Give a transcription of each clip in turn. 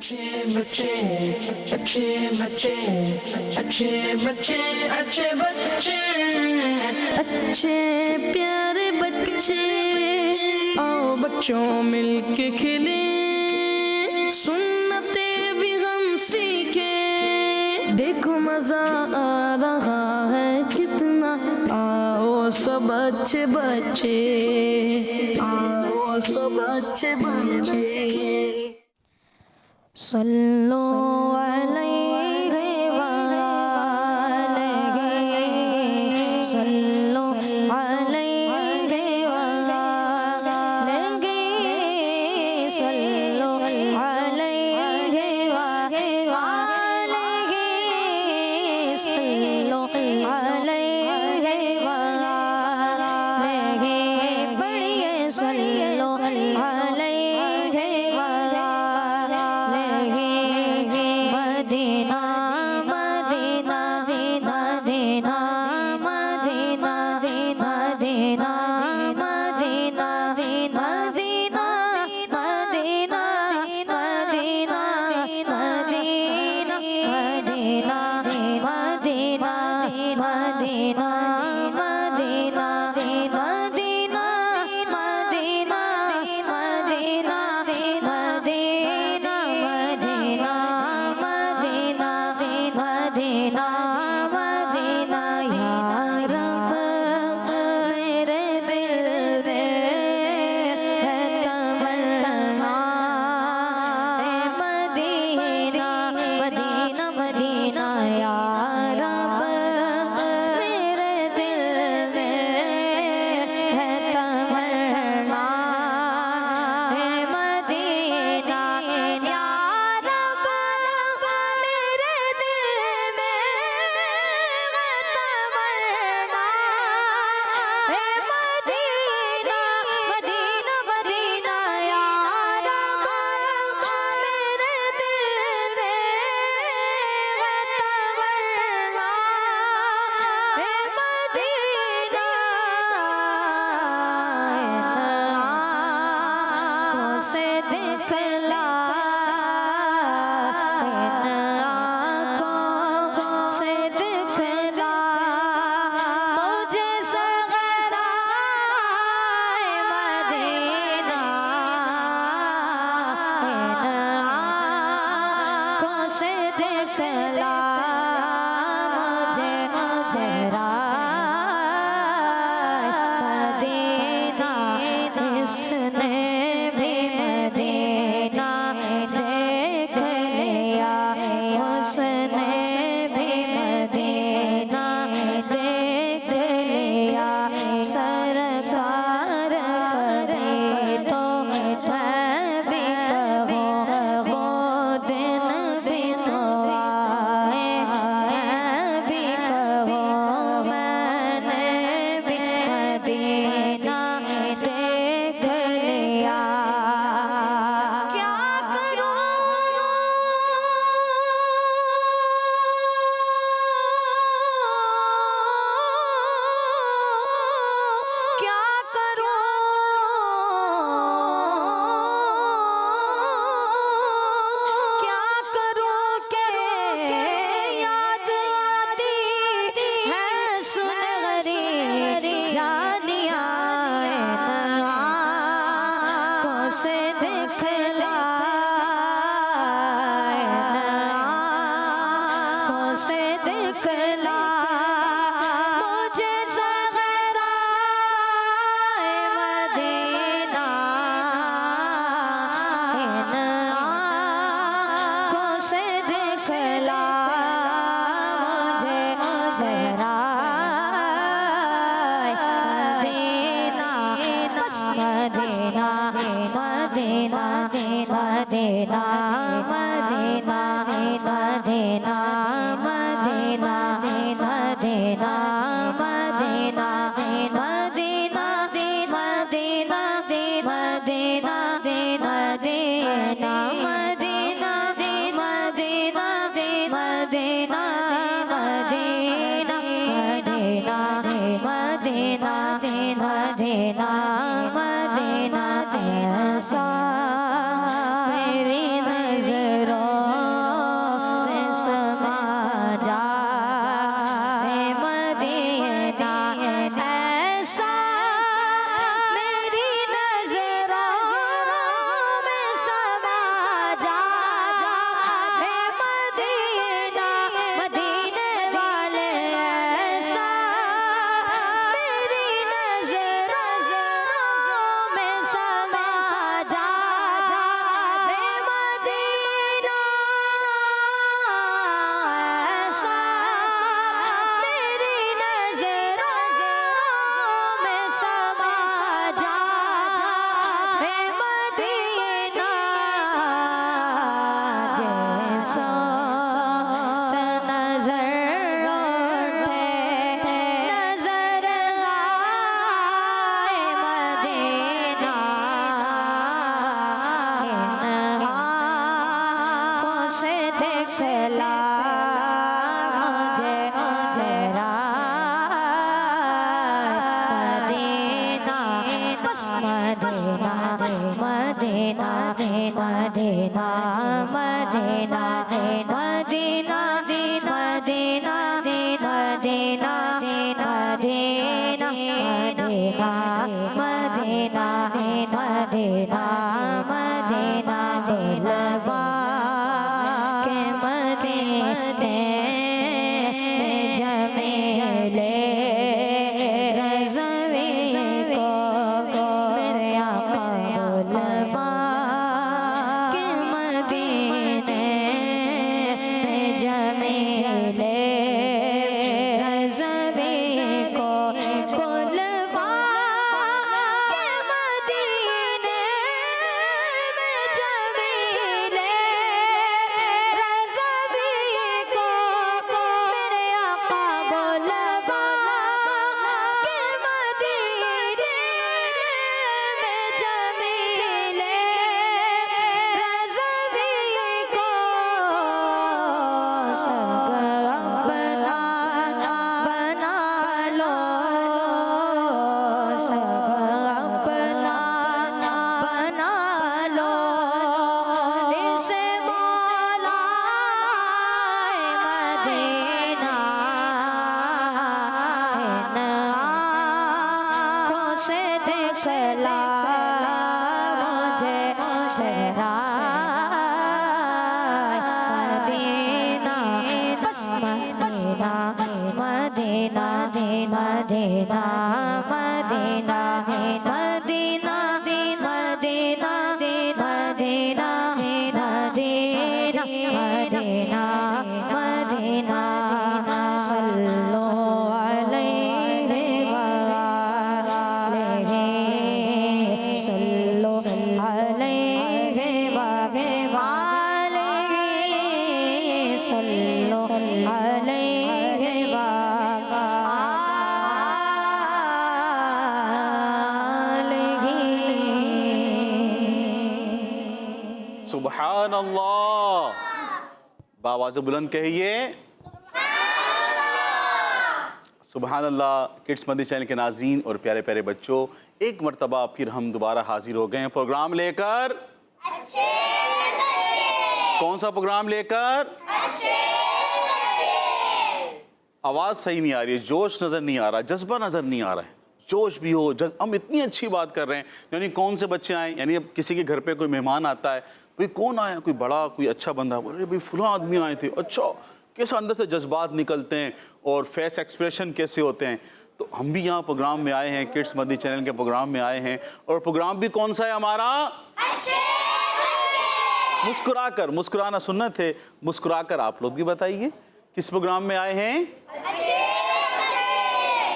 अच्छे बच्चे अच्छे बच्चे अच्छे बच्चे अच्छे बच्चे अच्छे प्यारे बच्चे आओ बच्चों मिलके खेले सुन्नते भी हम सीखे देखो मजा आ रहा है कितना आओ सब अच्छे बच्चे आओ सब अच्छे बच्चे सल्लो अलैहि वआलैहि सल्लो अलैहि वआलैहि सल्लो अलैहि वआलैहि सल्लो अलैहि वआलैहि पढ़िए सल्लो अलैहि Medina Medina Medina Medina Medina Medina Medina Medina Medina Medina Medina Medina Medina Medina Medina Medina Medina Medina या रब मेरे दिल में है तमन्ना मदीना मदीना मदीना या रब मेरे दिल में है तमन्ना मदीना या रब मेरे दिल में तमन्ना मदीना मदीना मदीना या रब मेरे दिल में तमन्ना मदीना आँखों से दिखला आँखों से दिखला मुझे सगराए मदीना आँखों से दिखला मुझे सगराए मदीना इसने भी मदीना देख लिया उसने भी मदीना देख लिया सरकार करे तो मैं भी कहूँ वो दिन भी तो आए मैं भी कहूँ मैंने भी मदीना देख लिया क्या करूं क्या करूं क्या करूं के याद आती है सुनहरी जानिया आँखों से दिखला आँखों से दिखला मुझे सगराए मदीना आँखों से दिखला मुझे सगराए मदीना बस Medina Medina Medina Medina Medina Medina Medina Medina Medina Medina Medina Medina Medina Medina Medina Medina Medina Medina Medina ऐसा मेरी नजरों दिखला मुझे मदीना बस Medina Medina Medina Medina Medina Medina Medina Medina Medina Medina Medina Medina दिलवा के मदीने जमीले रज़वी को मेरे आका बुलवा के मदीने जमीले रज़वी को बुलवा के मदीने जमीले रज़वी को मेरे आका बुलवा के मदीने जमीले रज़वी को सब अपना बना लो सब अपना बना लो इसे मौला मदीना इन आँखों से दिखला मुझे मदीना बस Medina Medina Medina Medina Medina Medina Medina Medina Medina सल्लो अलैहि वआलिहि सल्लो अलैहि वआलिहि सल्लो अलैहि वआलिहि। सुभान अल्लाह, बावाज़ बुलंद कहिए सुभान अल्लाह। किड्स मदी चैनल के नाज़रीन और प्यारे प्यारे बच्चों, एक मरतबा फिर हम दोबारा हाजिर हो गए हैं प्रोग्राम लेकर। कौन सा प्रोग्राम लेकर? आवाज़ सही नहीं आ रही है, जोश नज़र नहीं आ रहा, जज्बा नज़र नहीं आ रहा है। जोश भी हो, हम इतनी अच्छी बात कर रहे हैं। यानी कौन से बच्चे आए, यानी अब किसी के घर पे कोई मेहमान आता है, भाई कौन आया, कोई बड़ा कोई अच्छा बंदा, बोले भाई फलां आदमी आए थे, अच्छा कैसे अंदर से जज्बात निकलते हैं और फेस एक्सप्रेशन कैसे होते हैं। तो हम भी यहाँ प्रोग्राम में आए हैं, किड्स मदी चैनल के प्रोग्राम में आए हैं, और प्रोग्राम भी कौन सा है हमारा? मुस्कुरा कर, मुस्कुराना सुन्नत है। मुस्कुरा कर आप लोग भी बताइए किस प्रोग्राम में आए हैं?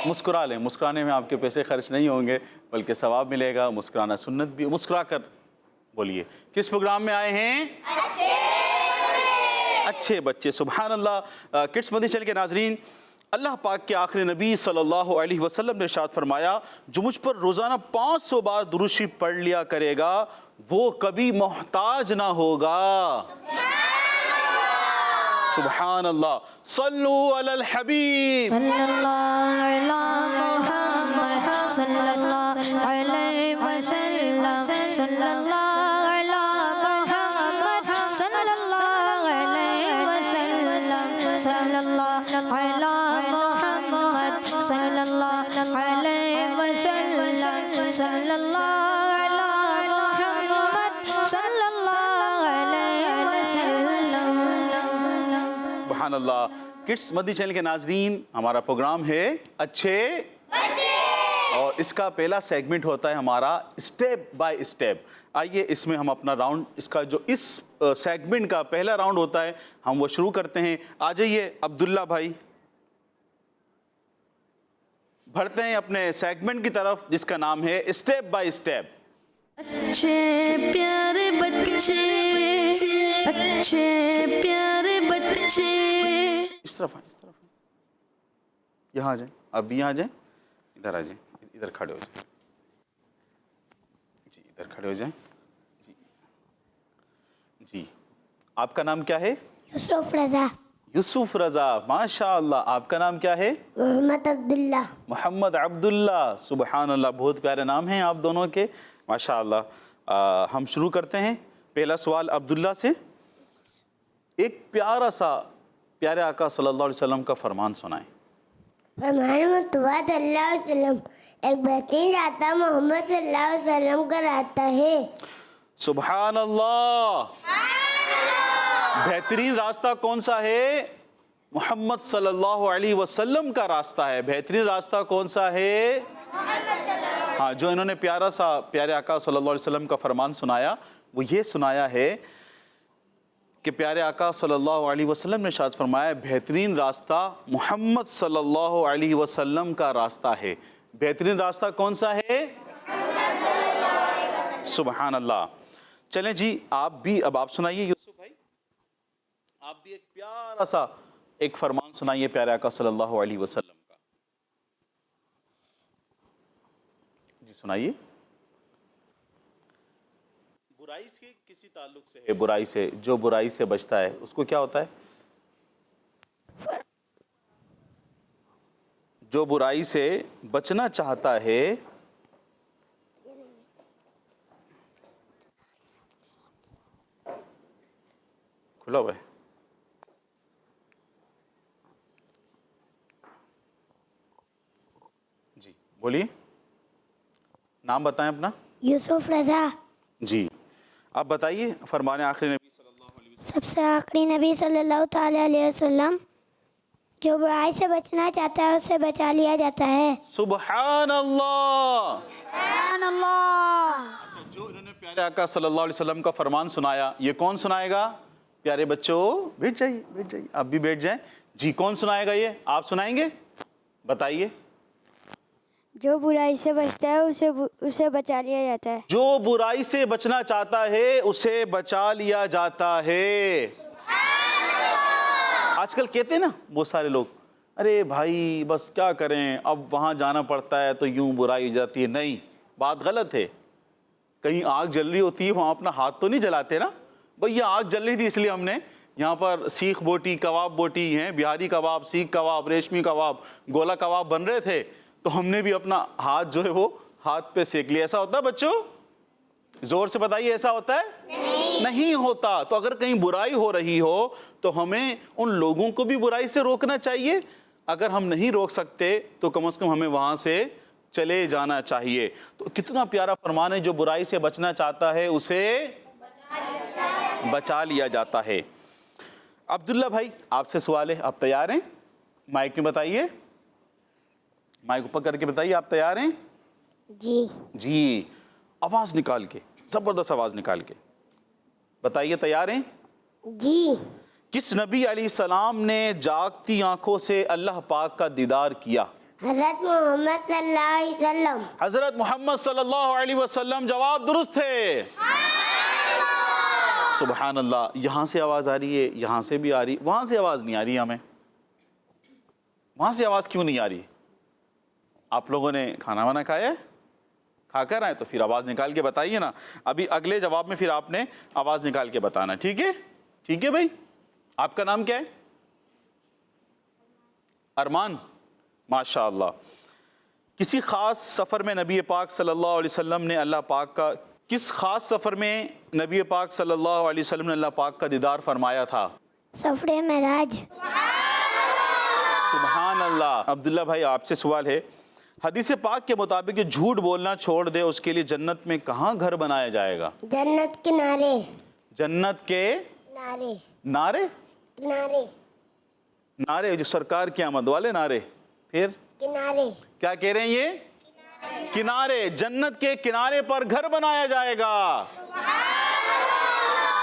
मुस्कुरा लें, मुस्कुराने में आपके पैसे खर्च नहीं होंगे बल्कि सवाब मिलेगा। मुस्कुराना सुन्नत भी। मुस्कुरा कर बोलिए, किस प्रोग्राम में आए हैं? अच्छे बच्चे। सुभान अल्लाह। किड्स मदी चैनल के नाजरीन, अल्लाह पाक के आखिरी नबी सल्लल्लाहु अलैहि वसल्लम ने इरशाद फरमाया, जो मुझ पर रोज़ाना 500 बार दुरूद शरीफ पढ़ लिया करेगा वो कभी मोहताज ना होगा। सुभान अल्लाह। सल्लु अलल हबीब सल्लल्लाहु अला मुहम्मद सल्लल्लाहु अलैहि वसल्लम सल्लल्लाहु अला मुहम्मद सल्लल्लाहु अलैहि वसल्लम सल्लल्लाहु अला मुहम्मद सल्लल्लाहु अलैहि वसल्लम सल्लल्लाहु अला मुहम्मद सल्लल्लाहु अलैहि वसल्लम। सुभान अल्लाह। किड्स मदी चैनल के नाजरीन, हमारा प्रोग्राम है अच्छे और इसका पहला सेगमेंट होता है हमारा स्टेप बाय स्टेप। आइए इसमें हम अपना राउंड, इसका जो इस सेगमेंट का पहला राउंड होता है हम वो शुरू करते हैं। आ जाइए अब्दुल्ला भाई, बढ़ते हैं अपने सेगमेंट की तरफ जिसका नाम है स्टेप बाय स्टेप। अच्छे प्यारे बच्चे, अच्छे प्यारे बच्चे। इस तरफ यहाँ आ जाए, अब भी यहाँ आ जाए, इधर आ जाए, इधर खड़े हो जाए जी, इधर खड़े हो जाए जी। जी, आपका नाम क्या है? یوسف رضا. یوسف رضا. ماشاء اللہ. آپ کا نام کیا ہے؟ محمد عبداللہ. محمد عبداللہ. سبحان اللہ, بہت پیارے نام ہیں آپ دونوں کے, ماشاء اللہ. ہم شروع کرتے ہیں. پہلا سوال عبداللہ سے. ایک پیارا سا پیارے آقا صلی اللہ علیہ وسلم کا فرمان سنائیں. فرمان مصطفیٰ صلی اللہ علیہ وسلم ایک بہترین راستہ محمد صلی اللہ علیہ وسلم کا راستہ ہے. سبحان اللہ. بہترین راستہ کون سا ہے؟ محمد صلی اللہ علیہ وسلم کا راستہ ہے. بہترین راستہ کون سا ہے؟ ہاں, جو انہوں نے پیارا سا پیارے آقا صلی اللہ علیہ وسلم کا فرمان سنایا وہ یہ سنایا ہے کہ پیارے آقا صلی اللہ علیہ وسلم نے ارشاد فرمایا بہترین راستہ محمد صلی اللہ علیہ وسلم کا راستہ ہے. بہترین راستہ کون سا ہے؟ سبحان اللہ. چلیں جی, آپ بھی اب آپ سنائیے یوسف بھائی, آپ بھی ایک پیارا سا ایک فرمان سنائیے پیارے آقا صلی اللہ علیہ وسلم کا. جی سنائیے. برائی سے کسی تعلق سے ہے؟ برائی سے, جو برائی سے بچتا ہے اس کو کیا ہوتا ہے؟ جو برائی سے بچنا چاہتا ہے, کھلا ہوا ہے. جی بولیے, نام بتائیں اپنا. یوسف رضا. جی آپ بتائیے. فرمان آخری نبی صلی اللہ علیہ وسلم. سب سے آخری نبی صلی اللہ تعالی علیہ وسلم جو برائی سے بچنا چاہتا ہے اسے بچا لیا جاتا ہے. سبحان اللہ. سبحان اللہ. جو انہوں نے پیارے آقا صلی اللہ علیہ وسلم کا فرمان سنایا, یہ کون سنائے گا؟ پیارے بچوں بیٹھ جائیے, بیٹھ جائیے, آپ بھی بیٹھ جائیں. جی کون سنائے گا یہ؟ آپ سنائیں گے, بتائیے. جو برائی سے بچتا ہے اسے بچا لیا جاتا ہے. جو برائی سے بچنا چاہتا ہے اسے بچا لیا جاتا ہے. آج کل کہتے ہیں نا بہت سارے لوگ, ارے بھائی بس کیا کریں, اب وہاں جانا پڑتا ہے تو یوں برائی ہو جاتی ہے. نہیں, بات غلط ہے. کہیں آگ جل رہی ہوتی ہے وہاں اپنا ہاتھ تو نہیں جلاتے نا بھئی. یہ آگ جل رہی تھی اس لیے ہم نے یہاں پر سیخ بوٹی, کباب بوٹی ہیں, بہاری کباب, سیخ کباب, ریشمی کباب, گولا کباب بن رہے تھے تو ہم نے بھی اپنا ہاتھ جو ہے وہ ہاتھ پہ سیک لیا. ایسا ہوتا ہے بچوں؟ زور سے بتائیے, ایسا ہوتا ہے؟ نہیں ہوتا. تو اگر کہیں برائی ہو رہی ہو تو ہمیں ان لوگوں کو بھی برائی سے روکنا چاہیے. اگر ہم نہیں روک سکتے تو کم از کم ہمیں وہاں سے چلے جانا چاہیے. تو کتنا پیارا فرمان ہے, جو برائی سے بچنا چاہتا ہے اسے بچا لیا جاتا ہے. عبداللہ بھائی آپ سے سوال ہے, آپ تیار ہیں؟ مائک میں بتائیے, مائک اوپر کر کے بتائیے, آپ تیار ہیں؟ جی. جی آواز نکال کے, زبردست آواز نکال کے بتائیے, تیار ہیں؟ جی. کس نبی علیہ السلام نے جاگتی آنکھوں سے اللہ پاک کا دیدار کیا؟ حضرت محمد صلی اللہ علیہ وسلم. حضرت محمد صلی اللہ علیہ وسلم. جواب درست ہے. سبحان اللہ. یہاں سے آواز آ رہی ہے, یہاں سے بھی آ رہی, وہاں سے آواز نہیں آ رہی ہمیں. وہاں سے آواز کیوں نہیں آ رہی؟ آپ لوگوں نے کھانا وانا کھایا ہے؟ کھا کر آئے تو پھر آواز نکال کے بتائیے نا. ابھی اگلے جواب میں پھر آپ نے آواز نکال کے بتانا, ٹھیک ہے؟ ٹھیک ہے بھائی. آپ کا نام کیا ہے؟ ارمان. ماشاء اللہ. کسی خاص سفر میں نبی پاک صلی اللہ علیہ وسلم نے اللہ پاک کا کس خاص سفر میں نبی پاک صلی اللہ علیہ وسلم نے اللہ پاک کا دیدار فرمایا تھا؟ سفر معراج. سبحان اللہ. عبداللہ بھائی آپ سے سوال ہے, حدیث پاک کے مطابق جو جھوٹ بولنا چھوڑ دے اس کے لیے جنت میں کہاں گھر بنایا جائے گا؟ جنت کنارے. جنت کے نارے. نعرے. کنارے. نعرے جو سرکار کی آمد والے نعرے. پھر کنارے. کیا کہہ رہے ہیں یہ؟ کنارے. جنت کے کنارے پر گھر بنایا جائے گا.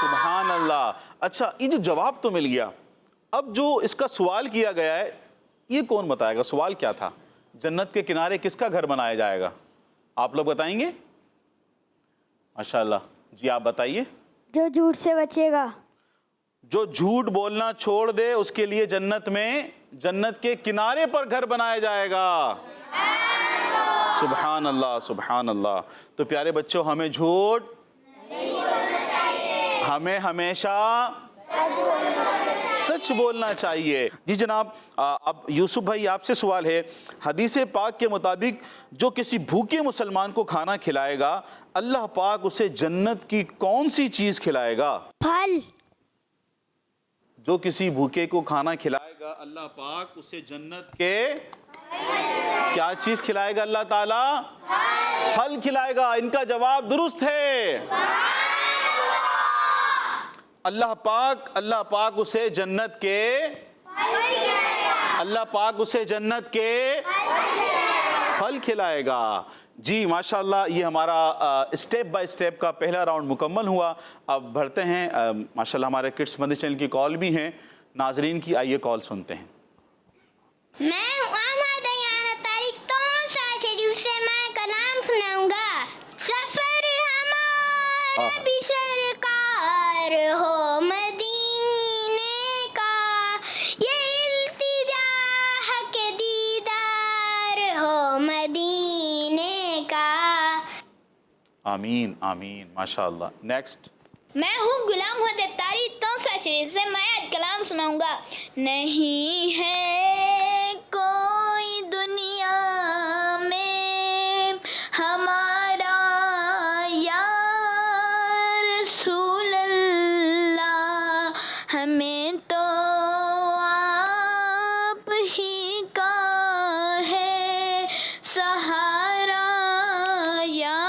سبحان اللہ. اچھا یہ جو جواب تو مل گیا, اب جو اس کا سوال کیا گیا ہے یہ کون بتائے گا؟ سوال کیا تھا؟ جنت کے کنارے کس کا گھر بنایا جائے گا؟ آپ لوگ بتائیں گے؟ ماشاءاللہ. جی آپ بتائیے. جو جھوٹ سے بچے گا. جو جھوٹ بولنا چھوڑ دے اس کے لیے جنت میں جنت کے کنارے پر گھر بنایا جائے گا. سبحان اللہ. سبحان اللہ. تو پیارے بچوں ہمیں جھوٹ ہمیں ہمیشہ सच बोलना चाहिए। जी जनाब, अब यूसुफ भाई आपसे सवाल है, हदीस पाक के मुताबिक जो किसी भूखे मुसलमान को खाना खिलाएगा अल्लाह पाक उसे जन्नत की कौन सी चीज खिलाएगा? फल। जो किसी भूखे को खाना खिलाएगा अल्लाह पाक उसे जन्नत के क्या चीज खिलाएगा? अल्लाह ताला फल खिलाएगा। इनका जवाब दुरुस्त है। अल्लाह पाक उसे जन्नत के फल खिलाएगा। जी माशाल्लाह, ये हमारा स्टेप बाय स्टेप का पहला राउंड मुकम्मल हुआ। अब बढ़ते हैं, माशाल्लाह हमारे किड्स मंदिर चैनल की कॉल भी हैं नाजरीन की, आइए कॉल सुनते हैं। मैं अहमद अयान तारीख तौसा शरीफ से मैं कलाम सुनाऊंगा। सफर हमारा भी सरकार हो मदीने का, ये इल्तिजा हक दीदार हो मदीने का। आमीन आमीन, माशाल्लाह। नेक्स्ट। मैं हूँ गुलाम होते तारी तौसा शरीफ से मैं आज कलाम सुनाऊंगा। नहीं है कोई दुनिया में हमारा या रसूल अल्लाह, हमें तो आप ही का है सहारा या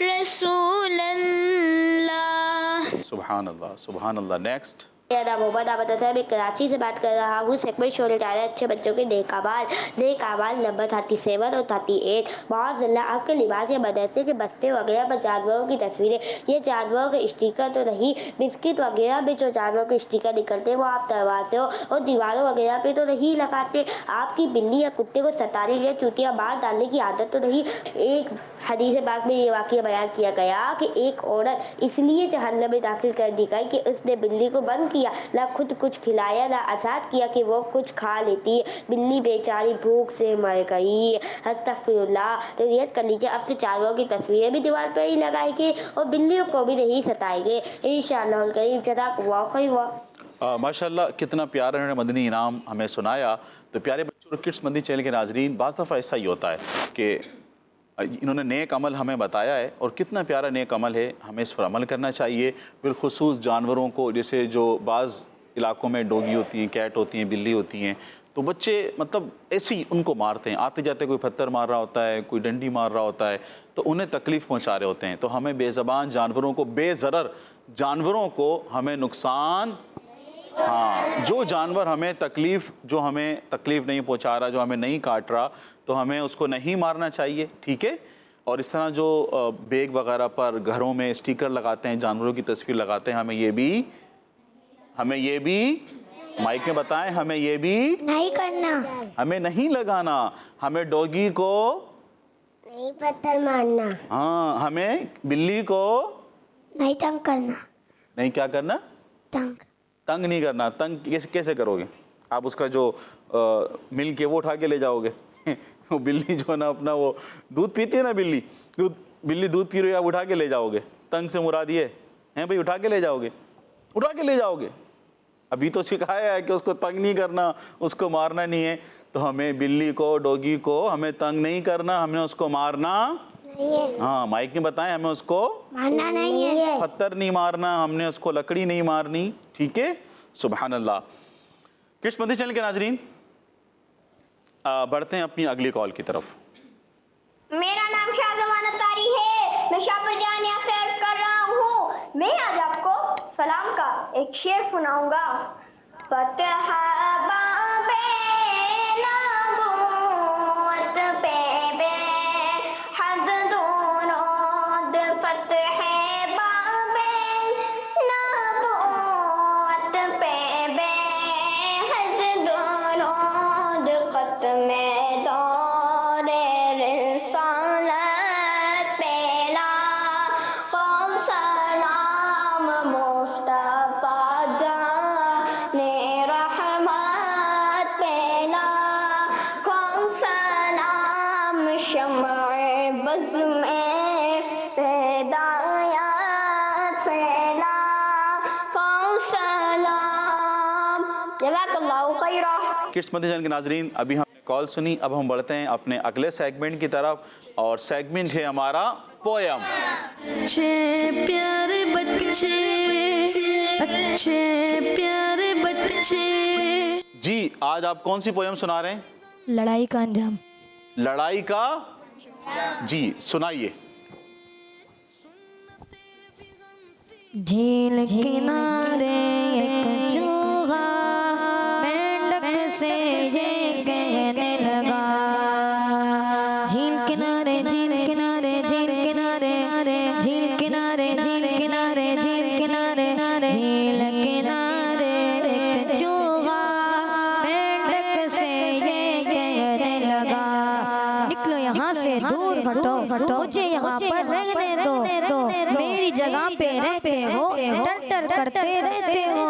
रसूल अल्लाह। सुभान अल्लाह सुभान अल्लाह। नेक्स्ट। मेरा नाम मोहम्मद अहमद हसन, मैं कराची से बात कर रहा हूँ। सेगमेंट शो डाला अच्छे बच्चों के नेक आवाज़ नंबर 37 और 38। माअज़ल्लाह आपके लिबास या मदरसे के बस्ते वगैरह पर जानवरों की तस्वीरें, ये जानवरों के स्टिकर तो नहीं, बिस्किट वगैरह में जो जानवरों के स्टिकर निकलते हैं वो आप दरवाजे और दीवारों वगैरह पे तो नहीं लगाते। आपकी बिल्ली या कुत्ते को सताने या चूतियाँ मार डालने की आदत तो नहीं। एक हदीस पाक में ये वाक़या बयान किया गया कि एक औरत इसलिए जहन्नम में दाखिल कर दी गई कि उसने बिल्ली को बंद किया, ना खुद कुछ खिलाया, ना आज़ाद किया कि वो कुछ खा लेती है। बिल्ली बेचारी भूख से मर गई। अस्तगफिरुल्लाह। तो ये कर लीजिए, अब से जानवरों की तस्वीरें भी दीवार पर ही लगाएंगे और बिल्लियों को भी नहीं सताएंगे इंशाअल्लाह। जज़ाकल्लाहु खैर। माशाल्लाह, कितना प्यारा इन्होंने मदनी इनाम हमें सुनाया। तो प्यारे बच्चों और किड्स मंदिर चैनल के नाजरीन, बाज़ दफ़ा ऐसा ही होता है कि इन्होंने नेक अमल हमें बताया है और कितना प्यारा नेक अमल है, हमें इस पर अमल करना चाहिए। बिलखुसूस जानवरों को, जैसे जो बाज़ इलाकों में डॉगी होती हैं, कैट होती हैं, बिल्ली होती हैं, तो बच्चे मतलब ऐसे ही उनको मारते हैं। आते जाते कोई पत्थर मार रहा होता है, कोई डंडी मार रहा होता है, तो उन्हें तकलीफ़ पहुँचा रहे होते हैं। तो हमें बेज़बान जानवरों को, बेज़रर जानवरों को हमें नुकसान, हाँ, जो जानवर हमें तकलीफ़ नहीं पहुंचा रहा, जो हमें नहीं काट रहा, तो हमें उसको नहीं मारना चाहिए, ठीक है। और इस तरह जो बैग वगैरह पर घरों में स्टिकर लगाते हैं, जानवरों की तस्वीर लगाते हैं, हमें ये भी माइक में बताएं, हमें ये भी नहीं करना, हमें नहीं लगाना। हमें डॉगी को नहीं पत्थर मारना, हाँ, हमें बिल्ली को नहीं तंग करना। नहीं क्या करना? तंग नहीं करना। तंग कैसे करोगे आप? उसका जो मिल्क है वो उठा के ले जाओगे। वो बिल्ली जो है ना, अपना वो दूध पीती है ना, बिल्ली दूध पी रही है, आप उठा के ले जाओगे। तंग से मुराद ये है भाई, उठा के ले जाओगे। अभी तो सिखाया है कि उसको तंग नहीं करना, उसको मारना नहीं है। तो हमें बिल्ली को, डॉगी को हमें तंग नहीं करना, हमें उसको मारना नहीं है। हाँ, माइक में बताएं, हमें उसको मारना नहीं है, पत्थर नहीं मारना, हमने उसको लकड़ी नहीं मारनी, ठीक है। सुभान अल्लाह। किड्स मंदिर चैनल के नाजरीन, बढ़ते हैं अपनी अगली कॉल की तरफ। मेरा नाम शाहजमान तारी है, मैं शाहपुर जानिया से अर्ज कर रहा हूँ। मैं आज आपको सलाम का एक शेर सुनाऊंगा। फतह बाबे नबूवत पे बे हद दोनों दे, फतह बाबे नबूवत पे बे हद दोनों दे, खत्मे दौरे रिसालत पेला कौम सलाम मुस्तफा जाने रहमान जज़ाकल्लाहु खैरा। किड्स मदनी चैनल के नाजरीन, अभी हमने कॉल सुनी, अब हम बढ़ते हैं अपने अगले सेगमेंट की तरफ, और सेगमेंट है हमारा पोयम। अच्छे प्यारे बच्चे, अच्छे प्यारे बच्चे। जी, आज आप कौन सी पोयम सुना रहे हैं? लड़ाई का अंजाम। लड़ाई का, जी सुनाइए। झील किनारे एक चूहा मेंढक से ये कहने लगा, झील किनारे झील किनारे झील किनारे झील किनारे झील किनारे झील किनारे झील किनारे एक चूहा मेंढक से ये कहने लगा, निकलो यहाँ से दूर हटो, मुझे यहाँ पर रहने दो, मेरी जगह पे रहते हो, डर डर करते रहते हो।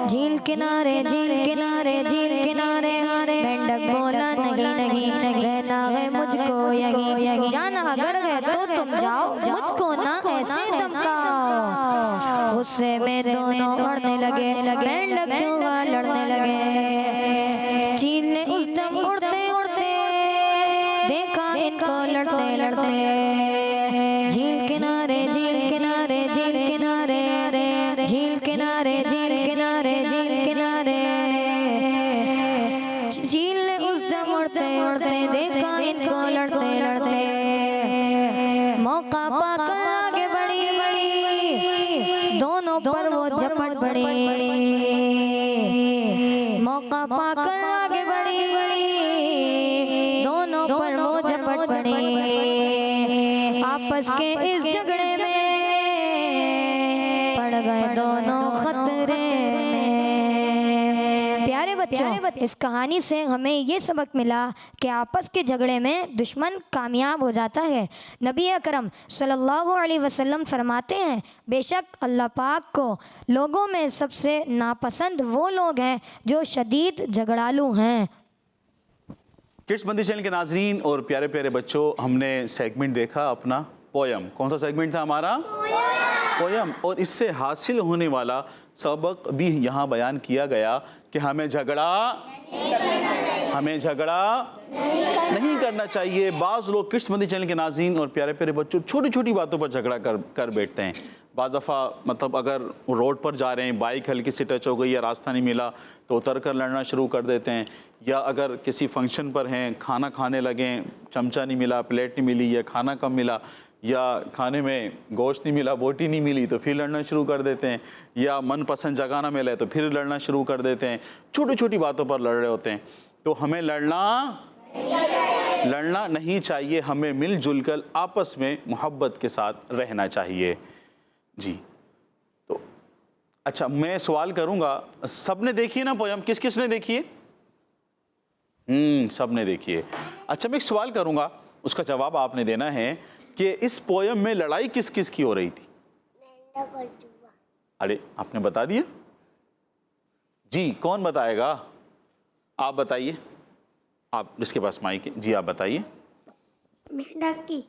झील किनारे झील किनारे झील किनारे मेंढक बोला नहीं नहीं नहीं, रहना है मुझको यहीं, जाना अगर है तो तुम जाओ, मुझको ना ऐसे धमकाओ। उससे में दोनों लड़ने लगे, मेंढक चूहा लड़ने लगे। झील ने उस दम उड़ते उड़ते देखा इनको लड़ते लड़ते, झील किनारे झील किनारे झील किनारे झील किनारे झील किनारे झील किनारे, झील ने उस दम उड़ते उड़ते देखा इनको लड़ते लड़ते, मौका पाकर आगे बढ़ी दोनों पर वो झपट पड़ी, मौका पाकर आगे बढ़ी दोनों पर वो झपट पड़ी, आपस के इस झगड़े में पड़ गए दोनों खतरे में। प्यारे बच्चों, इस कहानी से हमें ये सबक मिला कि आपस के झगड़े में दुश्मन कामयाब हो जाता है। नबी अकरम सल्लल्लाहु अलैहि वसल्लम फरमाते हैं, बेशक अल्लाह पाक को लोगों में सबसे नापसंद वो लोग हैं जो शदीद झगड़ालू हैं। किड्स मदनी चैनल के नाजरीन और प्यारे प्यारे बच्चों, हमने सेगमेंट देखा अपना पोयम। कौन सा सेगमेंट था हमारा? पोयम। और इससे हासिल होने वाला सबक भी यहाँ बयान किया गया कि हमें झगड़ा नहीं करना चाहिए। बाज़ लोग किड्स मदनी चैनल के नाज़रीन और प्यारे प्यारे बच्चों छोटी छोटी बातों पर झगड़ा कर बैठते हैं। बाज़ दफ़ा मतलब अगर रोड पर जा रहे हैं, बाइक हल्की सी टच हो गई या रास्ता नहीं मिला तो उतर कर लड़ना शुरू कर देते हैं, या अगर किसी फंक्शन पर हैं, खाना खाने लगें, चमचा नहीं मिला, प्लेट नहीं मिली, या खाना कम मिला, या खाने में गोश्त नहीं मिला, बोटी नहीं मिली तो फिर लड़ना शुरू कर देते हैं, या मनपसंद जगह ना मिले तो फिर लड़ना शुरू कर देते हैं। छोटी छोटी बातों पर लड़ रहे होते हैं। तो हमें लड़ना नहीं चाहिए, हमें मिलजुल कर आपस में मोहब्बत के साथ रहना चाहिए। जी, तो अच्छा मैं सवाल करूँगा, सबने देखी है ना पोयम? किस किस ने देखी है? सबने देखी है। अच्छा मैं एक सवाल करूँगा, उसका जवाब आपने देना है कि इस पोयम में लड़ाई किस किस की हो रही थी? अरे आपने बता दिया जी, कौन बताएगा? आप बताइए, आप जिसके पास माइक है। जी आप बताइए। मेंढक की।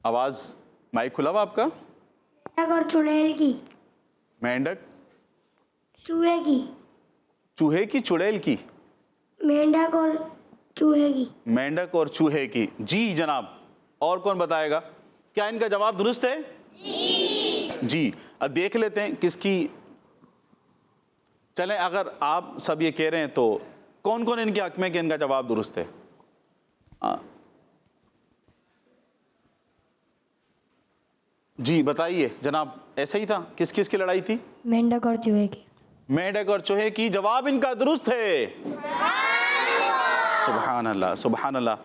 आवाज़, माइक खुला हुआ आपका? मेंढक और चुड़ैल की। मेंढक चूहे की। चूहे की, चुड़ैल की? मेंढक और चूहे की। मेंढक और चूहे की। जी जनाब, और कौन बताएगा? क्या इनका जवाब दुरुस्त है? जी। अब देख लेते हैं किसकी। चलें, अगर आप सब ये कह रहे हैं तो कौन कौन इनके हक में कि इनका जवाब दुरुस्त है? जी बताइए जनाब, ऐसा ही था? किस किस की लड़ाई थी? मेंढक और चूहे की। मेंढक और चूहे की। जवाब इनका दुरुस्त है। सुभान अल्लाह, सुभान अल्लाह।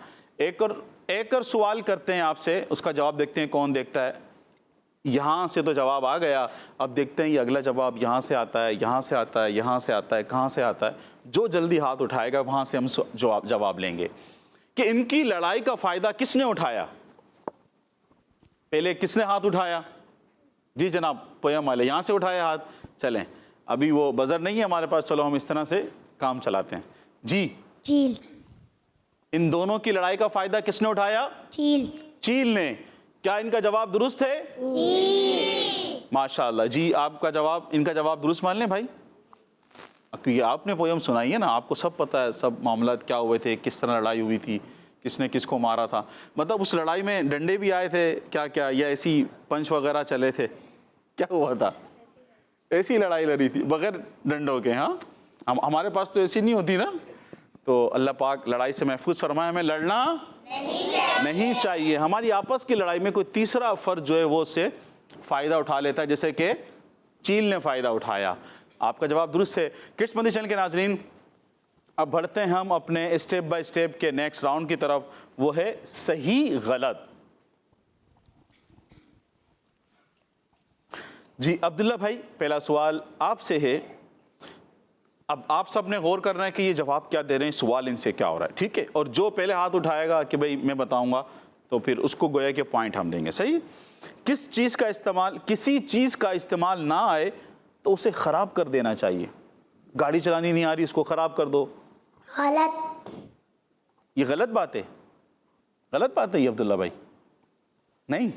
एक और सवाल करते हैं आपसे, उसका जवाब देखते हैं कौन देखता है। यहाँ से तो जवाब आ गया, अब देखते हैं ये अगला जवाब यहाँ से आता है, यहाँ से आता है, यहाँ से आता है, कहाँ से आता है। जो जल्दी हाथ उठाएगा वहाँ से हम जवाब लेंगे कि इनकी लड़ाई का फ़ायदा किसने उठाया। पहले किसने हाथ उठाया? जी जनाब, पोयम वाले यहाँ से उठाया हाथ। चलें, अभी वो बजर नहीं है हमारे पास, चलो हम इस तरह से काम चलाते हैं। जी, चील। इन दोनों की लड़ाई का फ़ायदा किसने उठाया? चील। चील ने। क्या इनका जवाब दुरुस्त है? माशाअल्लाह। जी आपका जवाब, इनका जवाब दुरुस्त मान लें भाई। क्योंकि आपने पोयम सुनाई है ना, आपको सब पता है सब मामला क्या हुए थे, किस तरह लड़ाई हुई थी, किसने किसको मारा था, मतलब उस लड़ाई में डंडे भी आए थे क्या क्या, या ऐसी पंच वगैरह चले थे, क्या हुआ था? ऐसी लड़ाई लड़ी थी बगैर डंडों के? हाँ, हमारे पास तो ऐसी नहीं होती ना। तो अल्लाह पाक लड़ाई से महफूज फरमाए, हमें लड़ना नहीं चाहिए। हमारी आपस की लड़ाई में कोई तीसरा फर्द जो है वो उससे फ़ायदा उठा लेता है, जैसे कि चील ने फ़ायदा उठाया। आपका जवाब दुरुस्त है। किड्स मंदी चैनल के नाजरीन, अब बढ़ते हैं हम अपने स्टेप बाय स्टेप के नेक्स्ट राउंड की तरफ, वो है सही गलत। जी अब्दुल्ला भाई, पहला सवाल आपसे है। अब आप सब ने गौर करना है कि ये जवाब क्या दे रहे हैं, सवाल इनसे क्या हो रहा है, ठीक है? और जो पहले हाथ उठाएगा कि भाई मैं बताऊंगा, तो फिर उसको गोया के पॉइंट हम देंगे। सही? किस चीज़ का इस्तेमाल, किसी चीज़ का इस्तेमाल ना आए तो उसे ख़राब कर देना चाहिए। गाड़ी चलानी नहीं आ रही, उसको ख़राब कर दो। गलत। ये गलत बात है? गलत बात है ये अब्दुल्ला भाई? नहीं,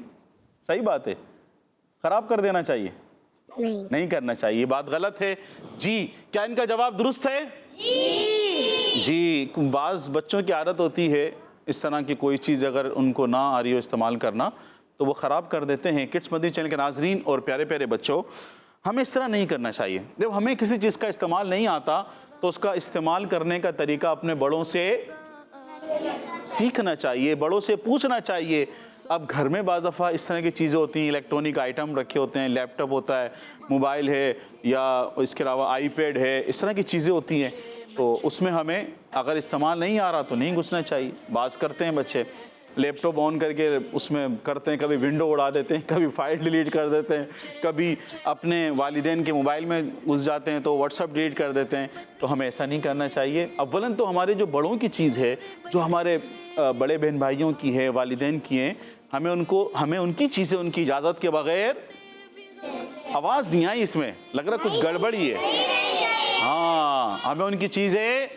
सही बात है, ख़राब कर देना चाहिए, नहीं करना चाहिए, बात गलत है। जी, क्या इनका जवाब दुरुस्त है? जी। बाज़ बच्चों की आदत होती है इस तरह की कोई चीज़ अगर उनको ना आ रही हो इस्तेमाल करना तो वो ख़राब कर देते हैं। किड्स मदनी चैनल के नाजरीन और प्यारे प्यारे बच्चों, हमें इस तरह नहीं करना चाहिए। जब हमें किसी चीज़ का इस्तेमाल नहीं आता तो उसका इस्तेमाल करने का तरीका अपने बड़ों से सीखना चाहिए, बड़ों से पूछना चाहिए। अब घर में बाज़ दफ़ा इस तरह की चीज़ें होती हैं, इलेक्ट्रॉनिक आइटम रखे होते हैं, लैपटॉप होता है, मोबाइल है, या इसके अलावा आईपैड है, इस तरह की चीज़ें होती हैं, तो उसमें हमें अगर इस्तेमाल नहीं आ रहा तो नहीं घुसना चाहिए। बाज़ करते हैं बच्चे लैपटॉप ऑन करके उसमें करते हैं, कभी विंडो उड़ा देते हैं, कभी फाइल डिलीट कर देते हैं, कभी अपने वालिदैन के मोबाइल में घुस जाते हैं तो व्हाट्सअप डिलीट कर देते हैं। तो हमें ऐसा नहीं करना चाहिए। अव्वलन तो हमारे जो बड़ों की चीज़ है, जो हमारे बड़े बहन भाइयों की है, वालिदैन की है, हमें उनकी चीज़ें उनकी इजाज़त के बगैर, आवाज़ नहीं आई इसमें, लग रहा कुछ गड़बड़ी है। हाँ, हमें उनकी चीज़ें,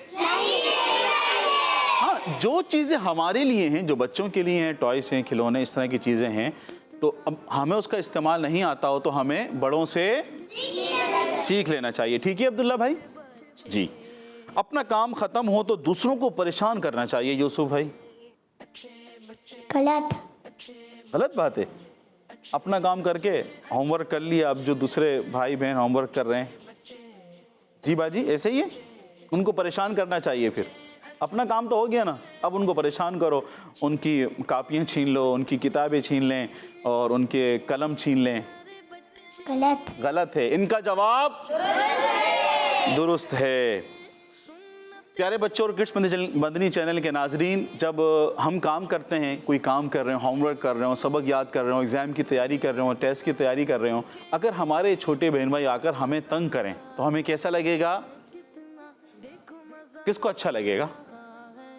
हाँ, जो चीज़ें हमारे लिए हैं, जो बच्चों के लिए हैं, टॉयस हैं, खिलौने, इस तरह की चीज़ें हैं, तो अब हमें उसका इस्तेमाल नहीं आता हो तो हमें बड़ों से सीख लेना चाहिए। ठीक है अब्दुल्ला भाई? जी। अपना काम ख़त्म हो तो दूसरों को परेशान करना चाहिए, यूसुफ भाई? गलत। गलत बात है। अपना काम करके होमवर्क कर लिया, अब जो दूसरे भाई बहन होमवर्क कर रहे हैं, जी बाजी ऐसे ही है, उनको परेशान करना चाहिए। फिर अपना काम तो हो गया ना, अब उनको परेशान करो, उनकी कापियाँ छीन लो, उनकी किताबें छीन लें और उनके कलम छीन लें। गलत। गलत है। इनका जवाब दुरुस्त है। प्यारे बच्चों और किड्स मदनी चैनल के नाजरीन, जब हम काम करते हैं, कोई काम कर रहे हो, होमवर्क कर रहे हो, सबक याद कर रहे हो, एग्ज़ाम की तैयारी कर रहे हो, टेस्ट की तैयारी कर रहे हो, अगर हमारे छोटे बहन भाई आकर हमें तंग करें तो हमें कैसा लगेगा? किसको अच्छा लगेगा?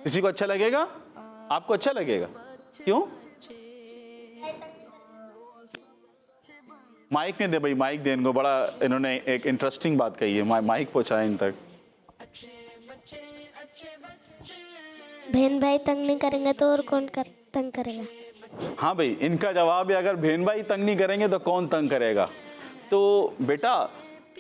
किसी को अच्छा लगेगा? आपको अच्छा लगेगा? क्यों? माइक में दे भाई, माइक दे इनको, बड़ा इन्होंने एक इंटरेस्टिंग बात कही है, माइक पहुंचाए इन तक। बहन भाई तंग नहीं करेंगे तो और कौन तंग करेगा? हाँ भाई, इनका जवाब है अगर बहन भाई तंग नहीं करेंगे तो कौन तंग करेगा। तो बेटा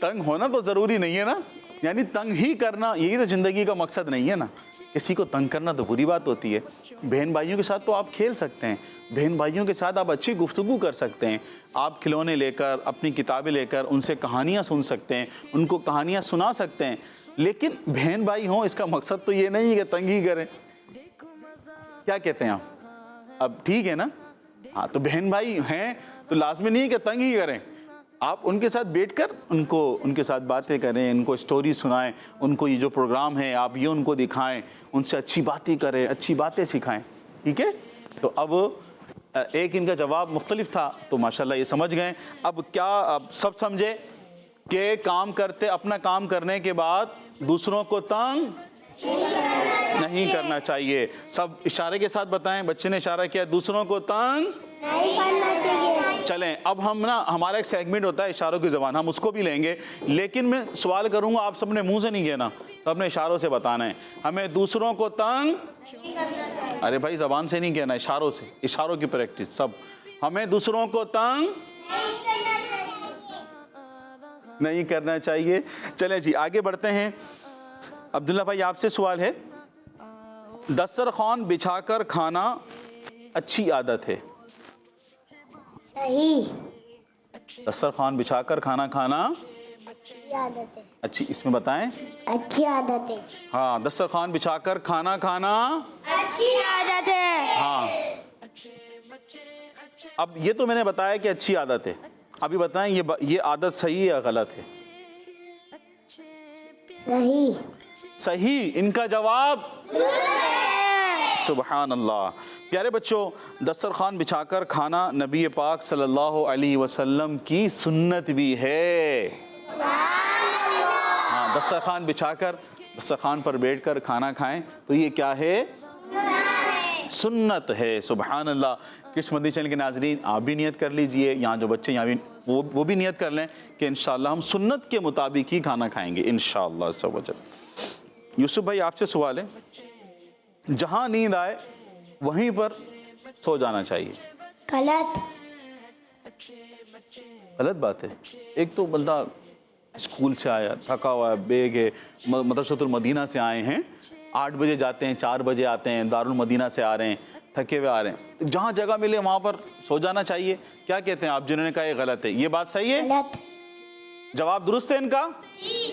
तंग होना तो ज़रूरी नहीं है ना, यानी तंग ही करना यही तो ज़िंदगी का मकसद नहीं है ना। किसी को तंग करना तो बुरी बात होती है। बहन भाइयों के साथ तो आप खेल सकते हैं, बहन भाइयों के साथ आप अच्छी गुफ्तगू कर सकते हैं, आप खिलौने लेकर, अपनी किताबें लेकर उनसे कहानियाँ सुन सकते हैं, उनको कहानियाँ सुना सकते हैं। लेकिन बहन भाई हों इसका मकसद तो ये नहीं है कि तंग ही करें। क्या कहते हैं आप? अब ठीक है ना? हाँ, तो बहन भाई हैं तो लाजमी नहीं है कि तंग ही करें। आप उनके साथ बैठकर उनके साथ बातें करें, उनको स्टोरी सुनाएं, उनको ये जो प्रोग्राम है आप ये उनको दिखाएं, उनसे अच्छी बातें करें, अच्छी बातें सिखाएं। ठीक है? तो अब एक इनका जवाब मुख्तलिफ था तो माशाल्लाह ये समझ गए। अब क्या अब सब समझे कि काम करते, अपना काम करने के बाद दूसरों को तंग नहीं करना चाहिए। सब इशारे के साथ बताएं। बच्चे ने इशारा किया, दूसरों को तंग नहीं करना चाहिए। चलें, अब हम ना, हमारा एक सेगमेंट होता है इशारों की ज़बान, हम उसको भी लेंगे, लेकिन मैं सवाल करूंगा, आप सबने मुंह से नहीं कहना, तो अपने इशारों से बताना है। हमें दूसरों को तंग, अरे भाई ज़बान से नहीं कहना, इशारों से, इशारों की प्रैक्टिस सब। हमें दूसरों को तंग نہیں کرنا چاہیے. چلیں جی آگے بڑھتے ہیں. عبداللہ بھائی آپ سے سوال ہے, دسترخوان بچھا کر کھانا اچھی عادت ہے. صحیح. دسترخوان بچھا کر کھانا کھانا اچھی عادت ہے. اچھی, اس میں بتائیں. اچھی عادت ہے. ہاں, دسترخوان بچھا کر کھانا کھانا اچھی عادت ہے. ہاں. اب یہ تو میں نے بتایا کہ اچھی عادت ہے, ابھی بتائیں یہ عادت صحیح ہے یا غلط ہے؟ صحیح. صحیح. ان کا جواب سبحان اللہ. پیارے بچوں, دسترخوان بچھا کر کھانا نبی پاک صلی اللہ علیہ وسلم کی سنت بھی ہے. ہاں, دسترخوان بچھا کر دسترخوان پر بیٹھ کر کھانا کھائیں تو یہ کیا ہے؟ سنت ہے. سبحان اللہ. کس مدنی چینل کے ناظرین آپ بھی نیت کر لیجئے, یہاں جو بچے یہاں بھی وہ بھی نیت کر لیں کہ انشاءاللہ ہم سنت کے مطابق ہی کھانا کھائیں گے انشاءاللہ عز و جل. یوسف بھائی آپ سے سوال ہے, جہاں نیند آئے وہیں پر سو جانا چاہیے. غلط. غلط بات ہے. ایک تو بندہ اسکول سے آیا تھکا ہوا ہے, بیگ ہے, مدرسۃ المدینہ سے آئے ہیں, 8 بجے جاتے ہیں 4 بجے آتے ہیں, دارالمدینہ سے آ رہے ہیں, تھکے ہوئے آ رہے ہیں, جہاں جگہ ملے وہاں پر سو جانا چاہیے. کیا کہتے ہیں آپ جنہوں نے کہا یہ غلط ہے, یہ بات صحیح ہے؟ غلط. جواب درست ہے ان کا؟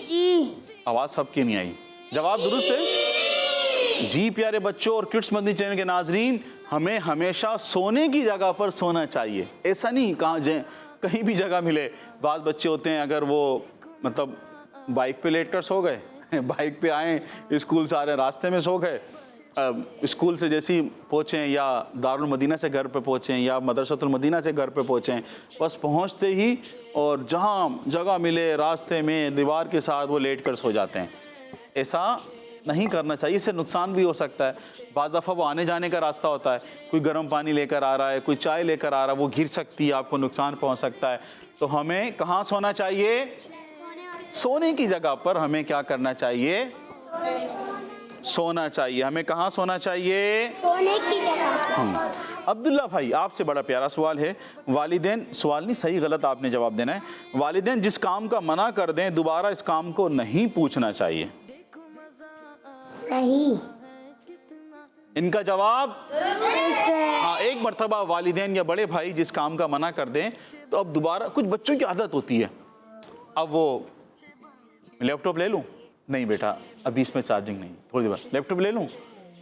جی. آواز سب کی نہیں آئی. جواب درست ہے جی. پیارے بچوں اور کڈس مدنی چینل کے ناظرین, ہمیں ہمیشہ سونے کی جگہ پر سونا چاہیے. ایسا نہیں کہیں بھی جگہ ملے. بعض بچے ہوتے ہیں اگر وہ مطلب بائک پہ لیٹ کر سو گئے, بائک پہ آئیں اسکول سے آ رہے راستے میں سو گئے, اسکول سے جیسی پہنچیں یا دارالمدینہ سے گھر پہ پہنچیں یا مدرسۃ المدینہ سے گھر پہ پہنچیں, بس پہنچتے ہی اور جہاں جگہ ملے راستے میں دیوار کے ساتھ وہ لیٹ کر سو جاتے ہیں. ایسا نہیں کرنا چاہیے, اس سے نقصان بھی ہو سکتا ہے. بعض دفعہ وہ آنے جانے کا راستہ ہوتا ہے, کوئی گرم پانی لے کر آ رہا ہے, کوئی چائے لے کر آ رہا ہے, وہ گر سکتی ہے, آپ کو نقصان پہنچ سکتا ہے. تو ہمیں کہاں سونا چاہیے؟ سونے کی جگہ پر ہمیں کیا کرنا چاہیے؟ سونا چاہیے. ہمیں کہاں سونا چاہیے؟ سونے کی جگہ. عبداللہ بھائی آپ سے بڑا پیارا سوال ہے. والدین, سوال نہیں صحیح غلط آپ نے جواب دینا ہے. والدین جس کام کا منع کر دیں دوبارہ اس کام کو نہیں پوچھنا چاہیے. صحیح. ان کا جواب ہاں, ایک مرتبہ والدین یا بڑے بھائی جس کام کا منع کر دیں تو اب دوبارہ, کچھ بچوں کی عادت ہوتی ہے, اب وہ لیپ ٹاپ لے لوں, نہیں بیٹا ابھی اس میں چارجنگ نہیں, تھوڑی دیر بعد لیپ ٹاپ لے لوں,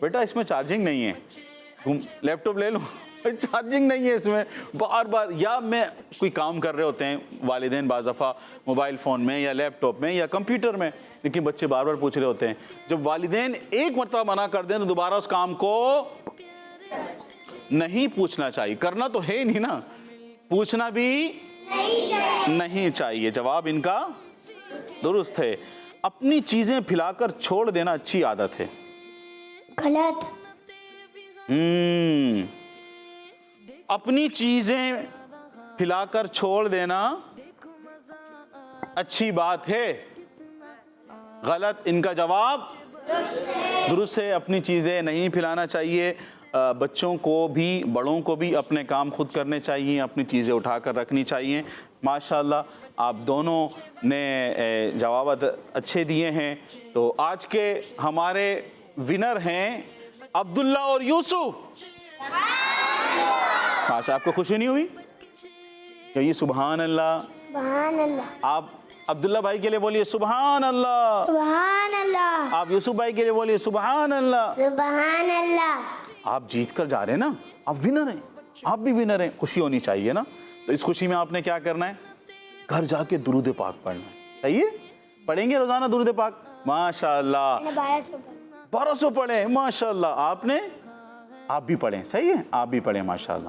بیٹا اس میں چارجنگ نہیں ہے, لیپ ٹاپ لے لوں, چارجنگ نہیں ہے اس میں, بار بار. یا میں کوئی کام کر رہے ہوتے ہیں والدین بعض دفعہ موبائل فون میں یا لیپ ٹاپ میں یا کمپیوٹر میں, لیکن بچے بار بار پوچھ رہے ہوتے ہیں. جب والدین ایک مرتبہ منع کر دیں تو دوبارہ اس کام کو نہیں پوچھنا چاہیے. کرنا تو ہے نہیں نا, پوچھنا بھی نہیں چاہیے. جواب ان کا درست ہے. اپنی چیزیں پھیلا کر چھوڑ دینا اچھی عادت ہے. غلط. اپنی چیزیں پھیلا کر چھوڑ دینا اچھی بات ہے. غلط. ان کا جواب درست ہے. اپنی چیزیں نہیں پھیلانا چاہیے. بچوں کو بھی بڑوں کو بھی اپنے کام خود کرنے چاہیے, اپنی چیزیں اٹھا کر رکھنی چاہیے. ماشاءاللہ آپ دونوں نے جوابات اچھے دیے ہیں. تو آج کے ہمارے ونر ہیں عبداللہ اور یوسف. آج آپ کو خوشی نہیں ہوئی؟ کہیے سبحان اللہ. سبحان اللہ. آپ عبداللہ بھائی کے لیے بولیے سبحان اللہ. سبحان اللہ. آپ یوسف بھائی کے لیے بولیے سبحان اللہ. سبحان اللہ. آپ جیت کر جا رہے ہیں نا, آپ ونر ہیں, آپ بھی ونر ہیں, خوشی ہونی چاہیے نا. تو اس خوشی میں آپ نے کیا کرنا ہے؟ گھر جا کے درود پاک پڑھنا ہے. صحیح ہے؟ پڑھیں گے روزانہ درود پاک؟ ماشاءاللہ 1200 پڑھیں. ماشاءاللہ آپ بھی پڑھیں. صحیح ہے, آپ بھی پڑھیں. ماشاءاللہ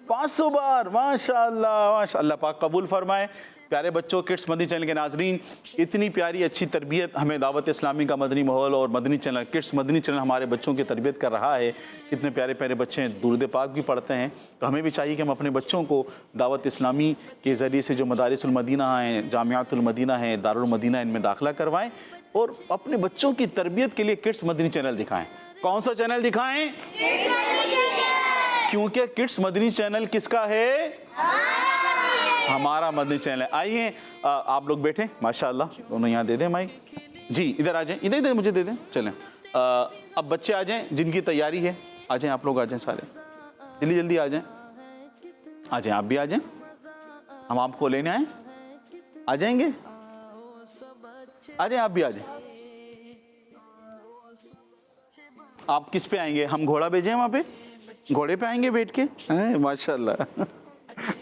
500 بار. ماشاءاللہ ماشاءاللہ پاک قبول فرمائے. پیارے بچوں, کڈس مدنی چینل کے ناظرین, اتنی پیاری اچھی تربیت ہمیں دعوت اسلامی کا مدنی ماحول اور مدنی چینل, کڈس مدنی چینل ہمارے بچوں کی تربیت کر رہا ہے. کتنے پیارے پیارے بچے درود پاک بھی پڑھتے ہیں. تو ہمیں بھی چاہیے کہ ہم اپنے بچوں کو دعوت اسلامی کے ذریعے سے جو مدارس المدینہ ہیں, جامعات المدینہ ہیں, دارالمدینہ, ان میں داخلہ کروائیں اور اپنے بچوں کی تربیت کے لیے کڈس مدنی چینل دکھائیں. کون سا چینل دکھائیں؟ کیونکہ کڈس مدنی چینل کس کا ہے؟ ہمارا مدنی چینل ہے. آئیے آپ لوگ بیٹھیں, ماشاءاللہ دونوں یہاں دے دیں مائک. جی ادھر آ جائیں, ادھر مجھے دے دیں. چلیں اب بچے آ جائیں جن کی تیاری ہے, آ جائیں آپ لوگ, آ جائیں سارے, جلدی جلدی آ جائیں. آ جائیں آپ بھی آ جائیں, ہم آپ کو لینے آئیں. آ جائیں گے, آ جائیں آپ بھی آ جائیں. آپ کس پہ آئیں گے؟ ہم گھوڑا بھیجیں وہاں پہ, گھوڑے پہ آئیں گے بیٹھ کے؟ ماشاء اللہ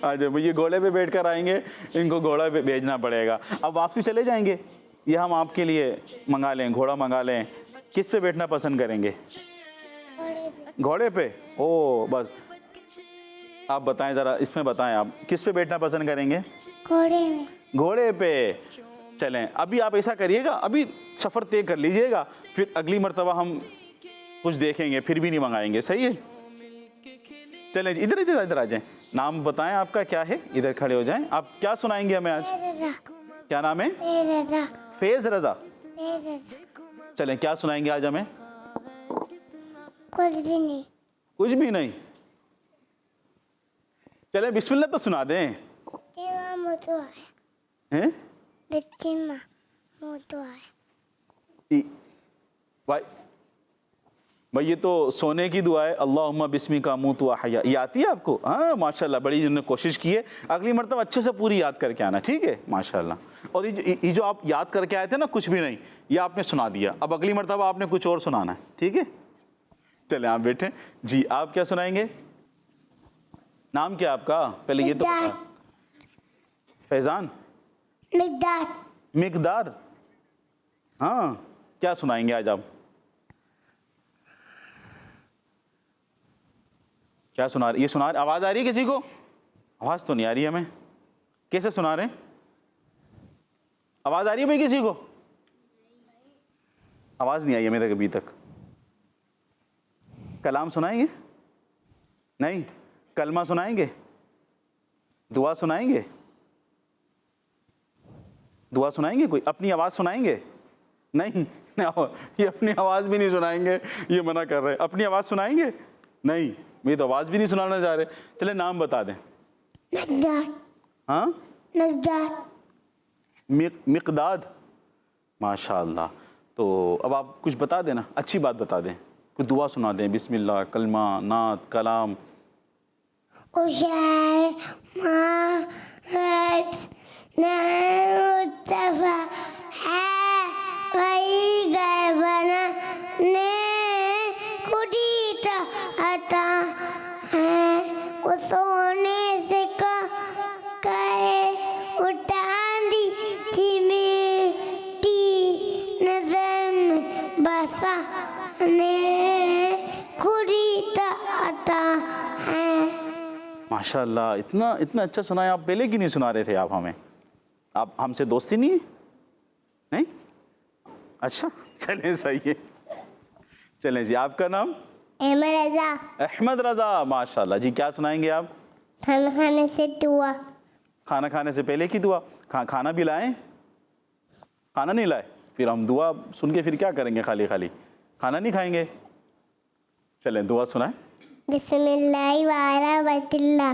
آ جائیں, یہ گھوڑے پہ بیٹھ کر آئیں گے, ان کو گھوڑا پہ بھیجنا پڑے گا. اب واپسی چلے جائیں گے, یہ ہم آپ کے لیے منگا لیں, گھوڑا منگا لیں. کس پہ بیٹھنا پسند کریں گے؟ گھوڑے پہ. او بس آپ بتائیں ذرا, اس میں بتائیں آپ کس پہ بیٹھنا پسند کریں گے؟ گھوڑے میں. گھوڑے پہ. چلیں ابھی آپ ایسا کریے گا, ابھی سفر طے کر لیجئے گا, پھر اگلی مرتبہ ہم کچھ دیکھیں گے, پھر بھی نہیں منگائیں گے. صحیح ہے, چلیں ادھر ادھر ادھر آ جائیں. نام بتائیں آپ کا کیا ہے, ادھر کھڑے ہو جائیں. آپ کیا سنائیں گے ہمیں آج؟ کیا نام ہے؟ فیض رضا. چلیں کیا سنائیں گے آج ہمیں؟ کچھ بھی نہیں. کچھ بھی نہیں. چلیں بسم اللہ تو سنا دیں. بھائی یہ تو سونے کی دعا ہے, اللہم بسمی کا موت و احیا. یہ آتی ہے آپ کو؟ ہاں ماشاءاللہ, بڑی جن نے کوشش کی ہے. اگلی مرتبہ اچھے سے پوری یاد کر کے آنا, ٹھیک ہے؟ ماشاءاللہ. اور یہ جو آپ یاد کر کے آئے تھے نا, کچھ بھی نہیں, یہ آپ نے سنا دیا. اب اگلی مرتبہ آپ نے کچھ اور سنانا ہے, ٹھیک ہے؟ چلیں آپ بیٹھیں. جی آپ کیا سنائیں گے؟ نام کیا آپ کا؟ پہلے یہ تو فیضان. مقدار. ہاں کیا سنائیں گے آج آپ؟ کیا سنا رہے؟ یہ سنا رہے, آواز آ رہی ہے کسی کو؟ آواز تو نہیں آ رہی ہمیں. کیسے سنا رہے ہیں؟ آواز آ رہی ہے بھائی کسی کو؟ آواز نہیں آئی ہمیں تک ابھی تک. کلام سنائیں گے؟ نہیں. کلمہ سنائیں گے؟ دعا سنائیں گے؟ دعا سنائیں گے؟ کوئی اپنی آواز سنائیں گے؟ نہیں, یہ اپنی آواز بھی نہیں سنائیں گے, یہ منع کر رہے ہیں. اپنی آواز سنائیں گے؟ نہیں, یہ تو آواز بھی نہیں سنانا چاہ رہے. چلے نام بتا دیں. ہاں مقداد. ماشاءاللہ. تو اب آپ کچھ بتا دیں نا, اچھی بات بتا دیں, کوئی دعا سنا دیں, بسم اللہ, کلمہ, نعت, کلام. سونے سے کہے اٹھاندی تھی میٹی نظر میں بسانے خودی عطا ہے. ماشاءاللہ, اتنا اچھا سنایا. آپ پہلے کی نہیں سنا رہے تھے آپ ہمیں؟ آپ ہم سے دوستی نہیں ہے؟ نہیں اچھا چلیں صحیح ہے. چلیں جی آپ کا نام؟ احمد رضا. احمد رضا. ماشاءاللہ. جی کیا سنائیں گے آپ؟ کھانا کھانے سے دعا. کھانا کھانے سے پہلے کی دعا. کھانا بھی لائیں؟ کھانا نہیں لائے پھر ہم دعا سن کے پھر کیا کریں گے؟ خالی کھانا نہیں کھائیں گے. چلیں دعا سنائیں. بسم اللہ وعلی برکت اللہ.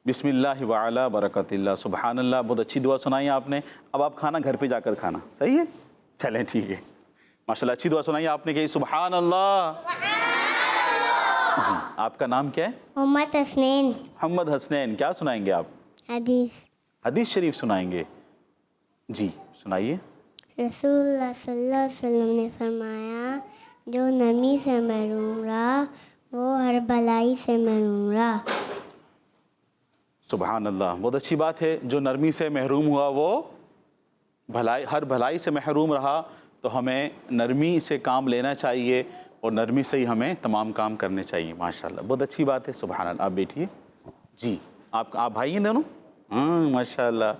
بسم اللہ وعلی برکت اللہ. سبحان اللہ. بہت اچھی دعا سنائی آپ نے. اب آپ کھانا گھر پہ جا کر کھانا. صحیح ہے, چلیں ٹھیک ہے. ماشاءاللہ اچھی دعا سنائی آپ نے, کہی سبحان اللہ. جی آپ کا نام کیا ہے؟ محمد حسنین. محمد حسنین. کیا سنائیں گے آپ؟ حدیث شریف سنائیں گے. جی سنائیے. رسول اللہ صلی اللہ علیہ وسلم نے فرمایا, جو نرمی سے محروم رہا وہ ہر بھلائی سے محروم رہا. سبحان اللہ. بہت اچھی بات ہے. جو نرمی سے محروم ہوا وہ ہر بھلائی سے محروم رہا. تو ہمیں نرمی سے کام لینا چاہیے اور نرمی سے ہی ہمیں تمام کام کرنے چاہیے. ماشاءاللہ بہت اچھی بات ہے. سبحان اللہ. آپ بیٹھیے. جی آپ بھائی ہیں دونوں؟ ہاں ماشاءاللہ.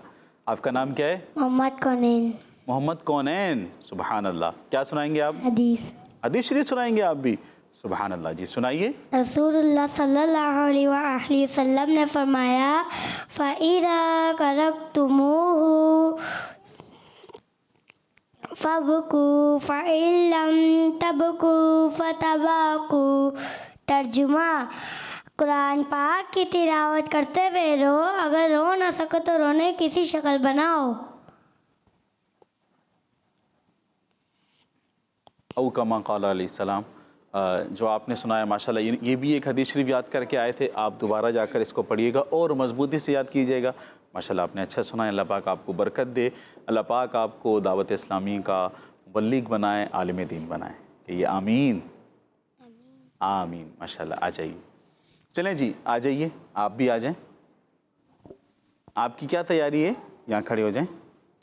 آپ کا نام کیا ہے؟ محمد کونین. محمد کونین. سبحان اللہ. کیا سنائیں گے آپ؟ حدیث شریف سنائیں گے آپ بھی. سبحان اللہ. جی سنائیے. رسول اللہ صلی اللہ علیہ وآلہ وسلم نے فرمایا, فَإِذَا كَرَهْتُمُوهُ فَابْكُوا فَإِن لَّمْ تَبْكُوا فَتَبَاكُوا. ترجمہ, कुरान पाक की तिलावत करते हुए रो, अगर रो ना सको तो रोने की किसी शक्ल बनाओ। औ कमा क़ाला अलैहिस्सलाम, जो आपने सुनाया माशाल्लाह, ये भी एक हदीस शरीफ याद करके आए थे। आप दोबारा जाकर इसको पढ़िएगा और मजबूती से याद कीजिएगा। माशाल्लाह आपने अच्छा सुनाया। अल्लाह पाक आपको बरकत दे, अल्लाह पाक आपको दावत इस्लामी का मुबल्लिग बनाए, आलिम दीन बनाए। ये आमीन आमीन। माशाल्लाह, आ जाइए। चलें जी, आ जाइए, आप भी आ जाएं। आपकी क्या तैयारी है? यहाँ खड़े हो जाएं।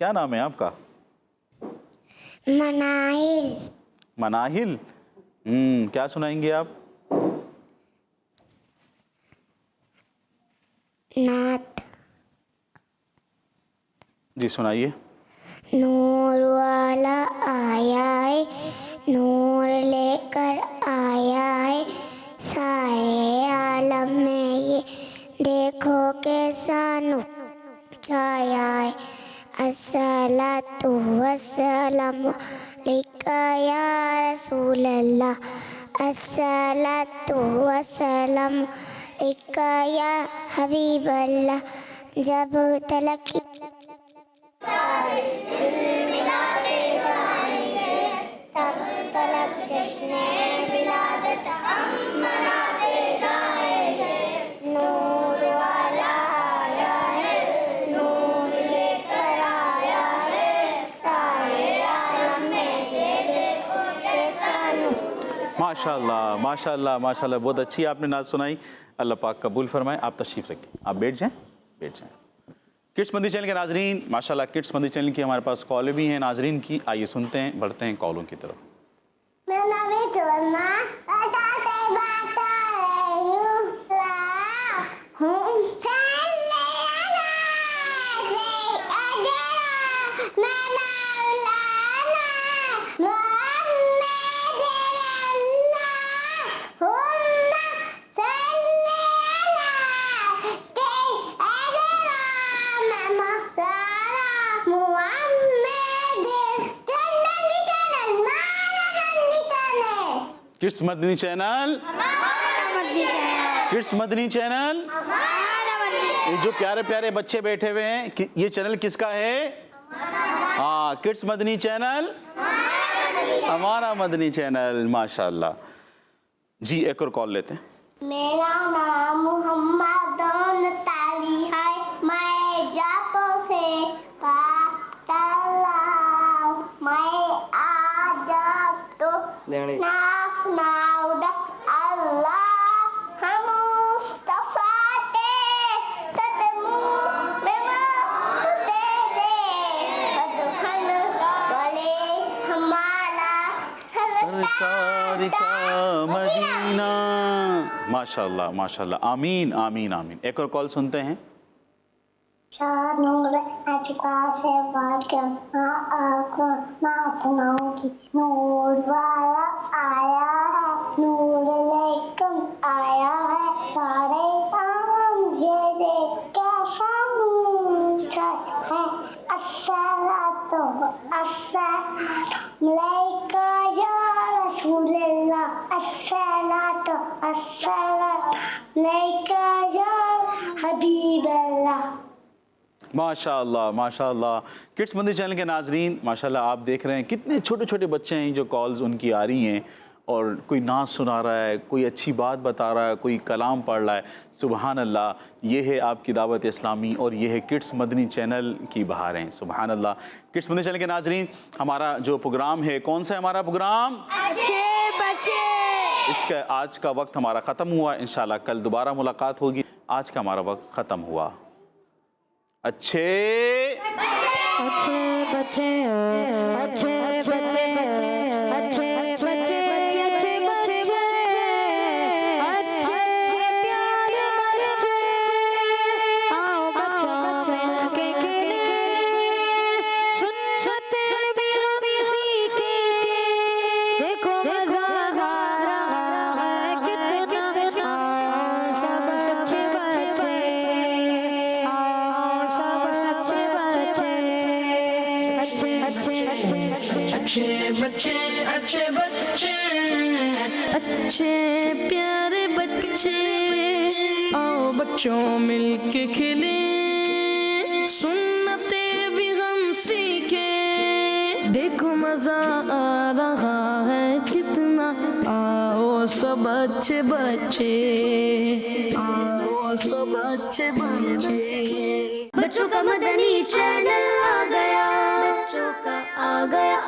क्या नाम है आपका? मनाइल। मनाहिल। क्या सुनाएंगे आप? नात। जी सुनाइए। नूर वाला आया है, नूर लेकर आया है, सारे आलम में ये देखो कैसा नूर छाया है। अस्सलातु वस्सलामु अलैका या रसूल अल्लाह, अस्सलातु वस्सलामु अलैका या हबीब अल्लाह। जब तलक मिलाते जाएंगे, तब तलक जश्ने विलादत हम मनाते जाएंगे। नूर वाला आया है, नूर लेकर आया है, सारे आलम में ये देखो कैसा नूर। माशाल्लाह माशाल्लाह माशाल्लाह, बहुत अच्छी आपने नात सुनाई। अल्लाह पाक कबूल फरमाए। आप तशरीफ़ रखिए, आप बैठ जाएं, बैठ जाएं। किड्स मंदी चैनल के नाजरीन, माशाल्लाह किड्स मंदी चैनल की हमारे पास कॉल भी हैं नाजरीन की। आइए सुनते हैं, बढ़ते हैं कॉलों की तरफ। Kids Madani channel, kids Madani channel. ये जो प्यारे प्यारे बच्चे बैठे हुए हैं, ये चैनल किसका है? हाँ, किड्स मदनी चैनल हमारा मदनी चैनल। माशाल्लाह जी, एक और कॉल लेते हैं। मेरा नाम मोहम्मद ताली है, मैं जापो से बात कर रहा हूँ। मैं आज तो नाफ नाउद अल्लाह हम मुस्तफा के तदमू बेमा तुते बदहन वाले हमारा सरकार का मदीना। माशाल्लाह माशाल्लाह, आमीन आमीन आमीन। एक और कॉल सुनते हैं। शाह नूर अजका से बात करना आपको ना सुनाऊंगी। नूर वाला आया है, नूर लेकर आया है, सारे आलम ये देख कैसा नूर है। अस्सलातु अस्सलामु अलैका या रसूल अल्लाह, अस्सलातु अस्सलामु अलैका या हबीब अल्लाह। माशाल्लाह माशाल्लाह। किड्स मंदी चैनल के नाजरीन, माशाल्लाह आप देख रहे हैं कितने छोटे छोटे बच्चे हैं जो कॉल्स उनकी आ रही हैं, और कोई नाच सुना रहा है, कोई अच्छी बात बता रहा है, कोई कलाम पढ़ रहा है। सुबहान अल्लाह, ये है आपकी दावत इस्लामी और ये है किड्स मदनी चैनल की बहारें। सुबहान अल्लाह। किड्स मदनी चैनल के नाजरीन, हमारा जो प्रोग्राम है, कौन सा है हमारा प्रोग्राम? अच्छे बच्चे। इसका आज का वक्त हमारा ख़त्म हुआ। इंशाल्लाह कल दोबारा मुलाकात होगी। आज का हमारा वक्त ख़त्म हुआ। अच्छे अच्छे बच्चे हो, अच्छे बच्चे, अच्छे बच्चे, अच्छे बच्चे, अच्छे प्यारे बच्चे, आओ बच्चों मिलके खेलें, सुनते भी हम सीखे, देखो मजा आ रहा है कितना। आओ सब अच्छे बच्चे, आओ सब अच्छे बच्चे, अच्छे बच्चे, अच्छे बच्चे, अच्छे प्यारे बच्चे। आओ बच्चों मिल के खेले, सुन्नते भी हम सीखे, देखो मजा आ रहा है कितना, आओ सब अच्छे बच्चे, आओ सब अच्छे बच्चे। बच्चों का मदनी चैनल आ गया, बच्चों का आ गया